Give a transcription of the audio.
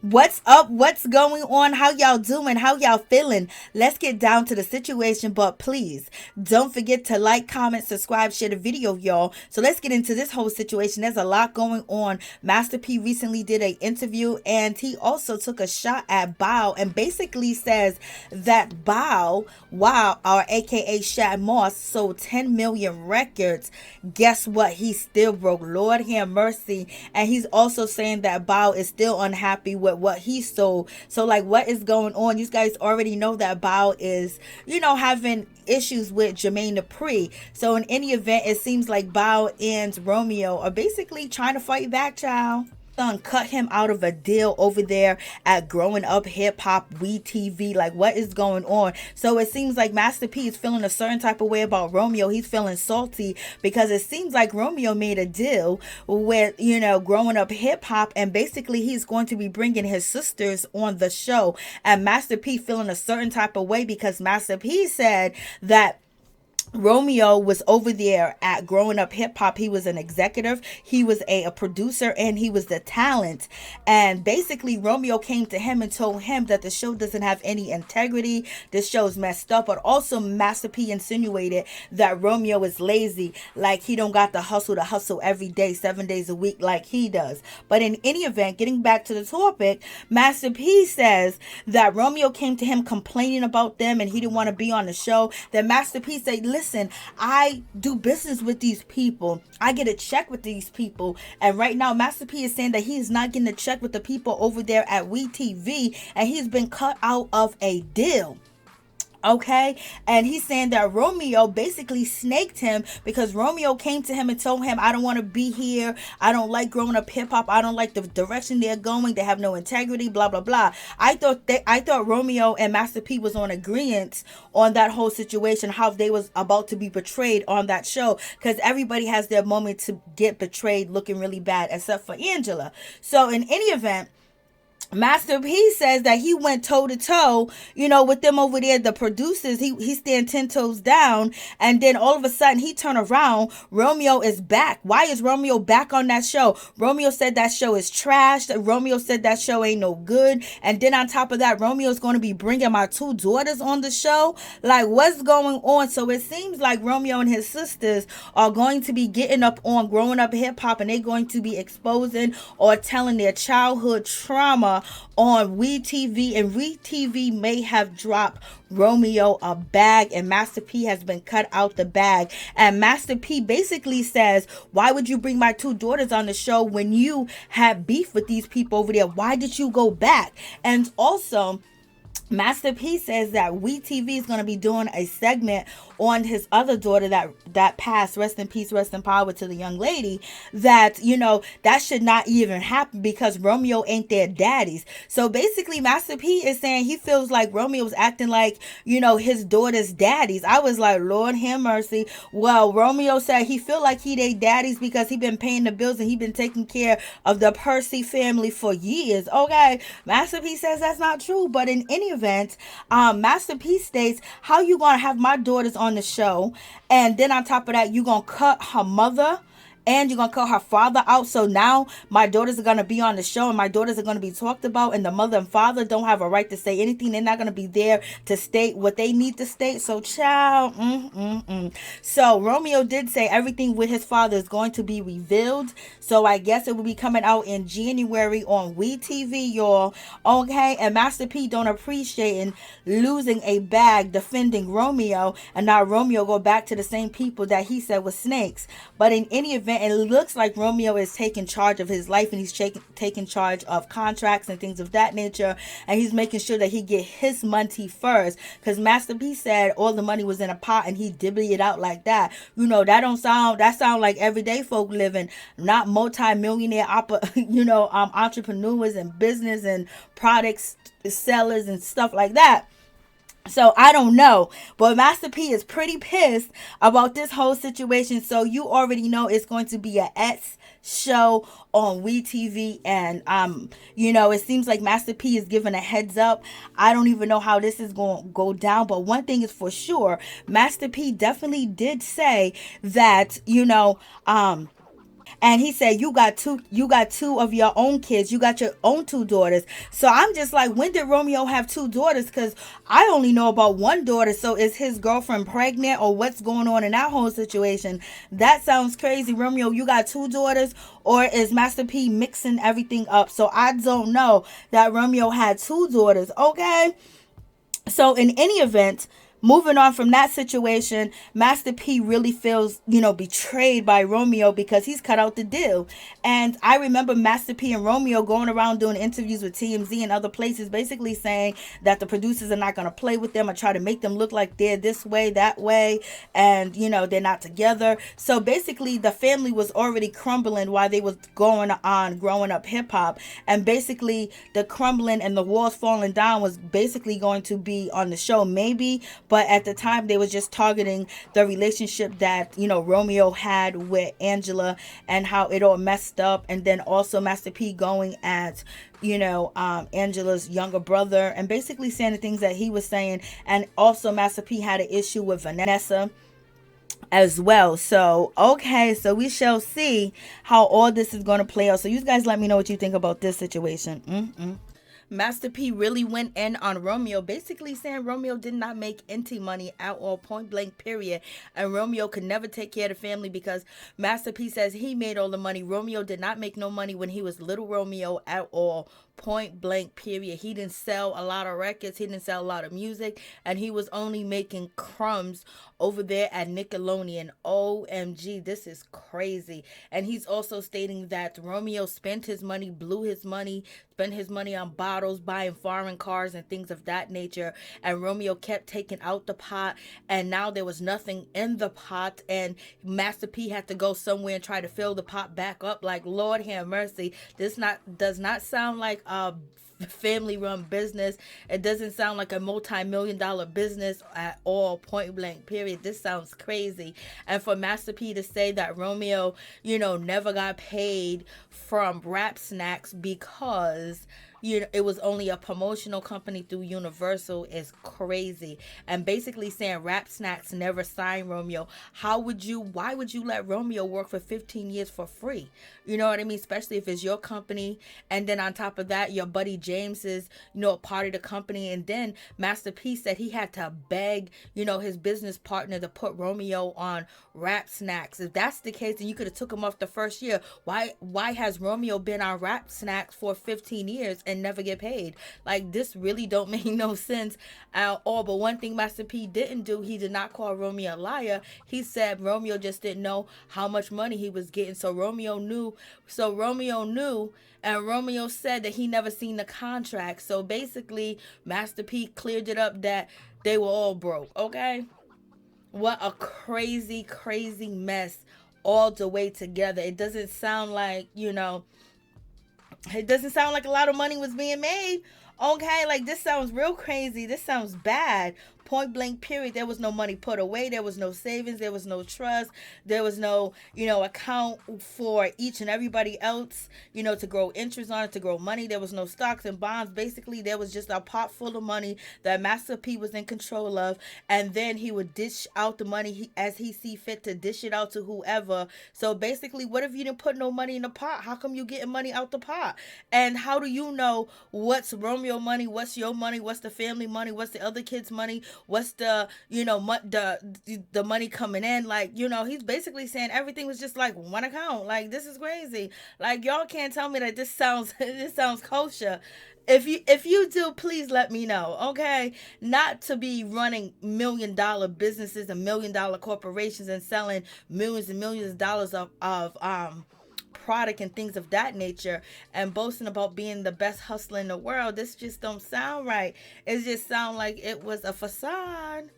What's up? What's going on? How y'all doing? How y'all feeling? Let's get down to the situation, but please don't forget to like, comment, subscribe, share the video, y'all. So let's get into this whole situation. There's a lot going on. Master P recently did an interview and he also took a shot at Bow and basically says that Bow, wow, or aka Shad Moss, sold 10 million records. Guess what? He's still broke. Lord have mercy. And he's also saying that Bow is still unhappy with what he sold. So like, what is going on? You guys already know that Bow is, having issues with Jermaine Dupri. So in any event, it seems like Bow and Romeo are basically trying to fight back, child. Son cut him out of a deal over there at Growing Up Hip Hop WeTV. Like, what is going on? So it seems like Master P is feeling a certain type of way about Romeo. He's feeling salty because it seems like Romeo made a deal with, Growing Up Hip Hop, and basically he's going to be bringing his sisters on the show. And Master P feeling a certain type of way because Master P said that Romeo was over there at Growing Up Hip Hop. He was an executive, he was a producer, and he was the talent. And basically, Romeo came to him and told him that the show doesn't have any integrity. This show's messed up. But also, Master P insinuated that Romeo is lazy, like he don't got the hustle to hustle every day, 7 days a week, like he does. But in any event, getting back to the topic, Master P says that Romeo came to him complaining about them and he didn't want to be on the show. Then Master P said, listen, I do business with these people. I get a check with these people. And right now, Master P is saying that he's not getting a check with the people over there at WeTV. And he's been cut out of a deal. Okay, and he's saying that Romeo basically snaked him because Romeo came to him and told him, I don't want to be here. I don't like Growing Up Hip Hop. I don't like the direction they're going. They have no integrity, blah, blah, blah. I thought Romeo and Master P was on agreement on that whole situation, how they was about to be betrayed on that show, because everybody has their moment to get betrayed looking really bad, except for Angela. So in any event, Master P says that he went toe to toe, with them over there, the producers. He stand 10 toes down, and then all of a sudden he turned around. Romeo is back. Why is Romeo back on that show? Romeo said that show is trashed. Romeo said that show ain't no good. And then on top of that, Romeo is going to be bringing my two daughters on the show. Like, what's going on? So it seems like Romeo and his sisters are going to be getting up on Growing Up Hip Hop, and they're going to be exposing or telling their childhood trauma on WeTV, and WeTV may have dropped Romeo a bag, and Master P has been cut out the bag. And Master P basically says, why would you bring my two daughters on the show when you had beef with these people over there? Why did you go back? And also, Master P says that WeTV is going to be doing a segment on his other daughter that passed. Rest in peace, rest in power to the young lady. That, that should not even happen because Romeo ain't their daddies. So basically, Master P is saying he feels like Romeo's acting like, his daughter's daddies. I was like, Lord have mercy. Well, Romeo said he feel like he their daddies because he been paying the bills and he been taking care of the Percy family for years. Okay, Master P says that's not true, but in any event, Master P states, how you gonna have my daughters on the show, and then on top of that, you gonna cut her mother and you're going to cut her father out. So now my daughters are going to be on the show and my daughters are going to be talked about, and the mother and father don't have a right to say anything. They're not going to be there to state what they need to state. So child, So Romeo did say everything with his father is going to be revealed. So I guess it will be coming out in January on WeTV, y'all. Okay, and Master P don't appreciate losing a bag defending Romeo, and now Romeo go back to the same people that he said was snakes. But in any event, and it looks like Romeo is taking charge of his life, and he's taking charge of contracts and things of that nature, and he's making sure that he get his money first, because Master P said all the money was in a pot and he divvied it out like that. That sound like everyday folk living, not multi-millionaire entrepreneurs and business and products sellers and stuff like that. So I don't know, but Master P is pretty pissed about this whole situation. So you already know it's going to be a S show on WeTV, and it seems like Master P is giving a heads up. I don't even know how this is going to go down, but one thing is for sure, Master P definitely did say that And he said, you got two of your own kids, you got your own two daughters. So I'm just like, when did Romeo have two daughters? Because I only know about one daughter. So is his girlfriend pregnant, or what's going on in that whole situation? That sounds crazy. Romeo, you got two daughters, or is Master P mixing everything up? So I don't know that Romeo had two daughters. Okay. So in any event, moving on from that situation, Master P really feels, betrayed by Romeo because he's cut out the deal. And I remember Master P and Romeo going around doing interviews with TMZ and other places, basically saying that the producers are not going to play with them or try to make them look like they're this way, that way, and, they're not together. So basically, the family was already crumbling while they was going on growing up hip hop. And basically, the crumbling and the walls falling down was basically going to be on the show, maybe. But at the time, they were just targeting the relationship that, Romeo had with Angela and how it all messed up. And then also Master P going at, Angela's younger brother and basically saying the things that he was saying. And also Master P had an issue with Vanessa as well. So, okay, so we shall see how all this is going to play out. So you guys let me know what you think about this situation. Master P really went in on Romeo, basically saying Romeo did not make any money at all, point blank, period. And Romeo could never take care of the family because Master P says he made all the money. Romeo did not make no money when he was little Romeo at all, point blank, period. He didn't sell a lot of records, he didn't sell a lot of music, and he was only making crumbs over there at Nickelodeon. OMG, this is crazy. And he's also stating that Romeo spent his money, blew his money, spent his money on bottles, buying foreign cars and things of that nature. And Romeo kept taking out the pot, and now there was nothing in the pot, and Master P had to go somewhere and try to fill the pot back up. Like, Lord have mercy. This does not sound like a family run business. It doesn't sound like a multi-million-dollar business at all, point blank, period. This sounds crazy. And for Master P to say that Romeo, never got paid from Rap Snacks because it was only a promotional company through Universal is crazy. And basically saying Rap Snacks never signed Romeo. Why would you let Romeo work for 15 years for free? You know what I mean? Especially if it's your company. And then on top of that, your buddy James is, a part of the company. And then Master P said he had to beg, his business partner to put Romeo on Rap Snacks. If that's the case, then you could have took him off the first year. Why has Romeo been on Rap Snacks for 15 years and never get paid? Like, this really don't make no sense at all. But one thing Master P didn't do, he did not call Romeo a liar. He said Romeo just didn't know how much money he was getting. So Romeo knew, and Romeo said that he never seen the contract. So basically Master P cleared it up that they were all broke. Okay, what a crazy mess all the way together. It doesn't sound like a lot of money was being made. Okay, like, this sounds real crazy. This sounds bad. Point blank, period. There was no money put away. There was no savings. There was no trust. There was no, account for each and everybody else, to grow interest on it, to grow money. There was no stocks and bonds. Basically, there was just a pot full of money that Master P was in control of. And then he would dish out the money as he see fit to dish it out to whoever. So basically, what if you didn't put no money in the pot? How come you getting money out the pot? And how do you know what's Romeo money, what's your money, what's the family money, what's the other kids' money, what's the the money coming in? Like, he's basically saying everything was just like one account. Like, this is crazy. Like, y'all can't tell me that this sounds kosher. If you do, please let me know. Okay, not to be running $1 million businesses and $1 million corporations and selling millions and millions of dollars of product and things of that nature and boasting about being the best hustler in the world. This just don't sound right. It just sound like it was a facade.